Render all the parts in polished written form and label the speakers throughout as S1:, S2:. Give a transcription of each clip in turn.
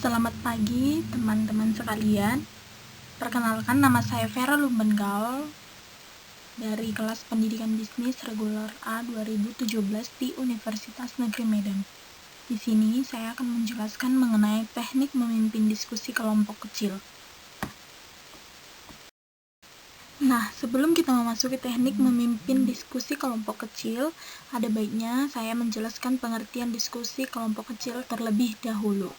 S1: Selamat pagi teman-teman sekalian. Perkenalkan, nama saya Vera Lumbengaol dari kelas Pendidikan Bisnis Reguler A 2017 di Universitas Negeri Medan. Di sini saya akan menjelaskan mengenai teknik memimpin diskusi kelompok kecil. Nah, sebelum kita memasuki teknik memimpin diskusi kelompok kecil, ada baiknya saya menjelaskan pengertian diskusi kelompok kecil terlebih dahulu.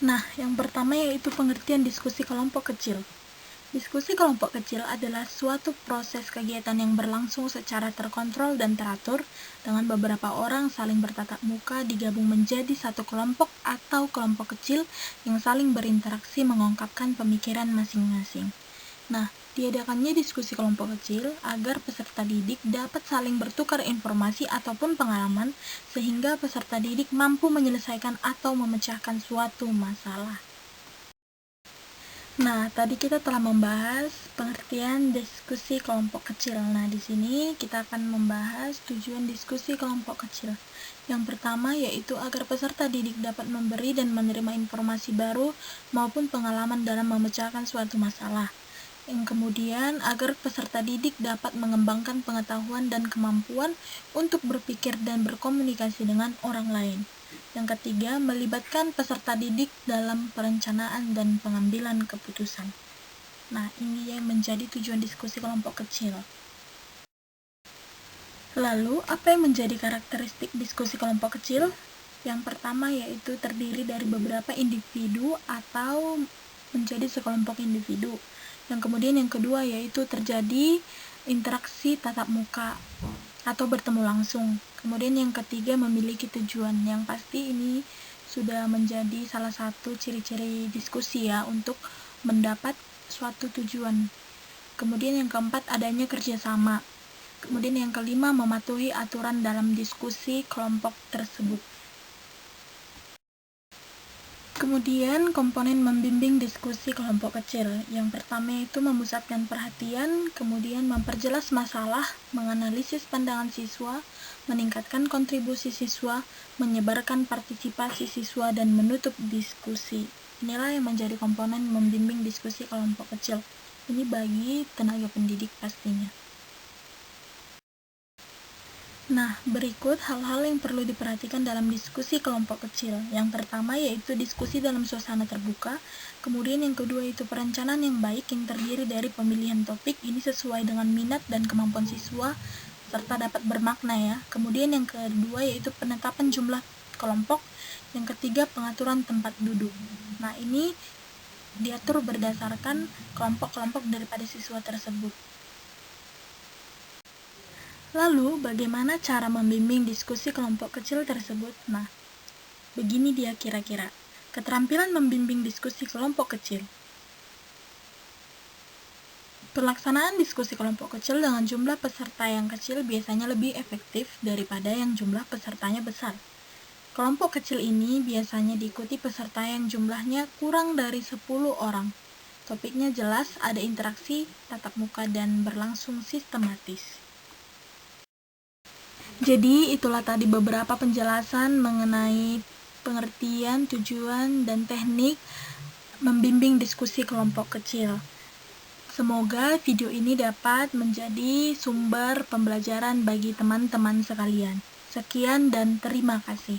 S1: Nah, yang pertama yaitu pengertian diskusi kelompok kecil. Diskusi kelompok kecil adalah suatu proses kegiatan yang berlangsung secara terkontrol dan teratur dengan beberapa orang saling bertatap muka digabung menjadi satu kelompok atau kelompok kecil yang saling berinteraksi mengungkapkan pemikiran masing-masing. Nah, diadakannya diskusi kelompok kecil agar peserta didik dapat saling bertukar informasi ataupun pengalaman sehingga peserta didik mampu menyelesaikan atau memecahkan suatu masalah. Nah, tadi kita telah membahas pengertian diskusi kelompok kecil. Nah, di sini kita akan membahas tujuan diskusi kelompok kecil. Yang pertama yaitu agar peserta didik dapat memberi dan menerima informasi baru maupun pengalaman dalam memecahkan suatu masalah. Yang kemudian agar peserta didik dapat mengembangkan pengetahuan dan kemampuan untuk berpikir dan berkomunikasi dengan orang lain. Yang ketiga, melibatkan peserta didik dalam perencanaan dan pengambilan keputusan. Nah, ini yang menjadi tujuan diskusi kelompok kecil. Lalu, apa yang menjadi karakteristik diskusi kelompok kecil? Yang pertama yaitu terdiri dari beberapa individu atau menjadi sekelompok individu. Yang kemudian yang kedua yaitu terjadi interaksi tatap muka atau bertemu langsung. Kemudian yang ketiga memiliki tujuan. Yang pasti ini sudah menjadi salah satu ciri-ciri diskusi ya untuk mendapat suatu tujuan. Kemudian yang keempat adanya kerjasama. Kemudian yang kelima mematuhi aturan dalam diskusi kelompok tersebut. Kemudian komponen membimbing diskusi kelompok kecil. Yang pertama itu memusatkan perhatian, kemudian memperjelas masalah, menganalisis pandangan siswa, meningkatkan kontribusi siswa, menyebarkan partisipasi siswa, dan menutup diskusi. Inilah yang menjadi komponen membimbing diskusi kelompok kecil. Ini bagi tenaga pendidik pastinya. Nah, berikut hal-hal yang perlu diperhatikan dalam diskusi kelompok kecil. Yang pertama yaitu diskusi dalam suasana terbuka, kemudian yang kedua yaitu perencanaan yang baik yang terdiri dari pemilihan topik, ini sesuai dengan minat dan kemampuan siswa, serta dapat bermakna ya. Kemudian yang kedua yaitu penetapan jumlah kelompok, yang ketiga pengaturan tempat duduk. Nah, ini diatur berdasarkan kelompok-kelompok daripada siswa tersebut. Lalu, bagaimana cara membimbing diskusi kelompok kecil tersebut? Nah, begini dia kira-kira. Keterampilan membimbing diskusi kelompok kecil. Pelaksanaan diskusi kelompok kecil dengan jumlah peserta yang kecil biasanya lebih efektif daripada yang jumlah pesertanya besar. Kelompok kecil ini biasanya diikuti peserta yang jumlahnya kurang dari 10 orang. Topiknya jelas, ada interaksi, tatap muka, dan berlangsung sistematis. Jadi, itulah tadi beberapa penjelasan mengenai pengertian, tujuan, dan teknik membimbing diskusi kelompok kecil. Semoga video ini dapat menjadi sumber pembelajaran bagi teman-teman sekalian. Sekian dan terima kasih.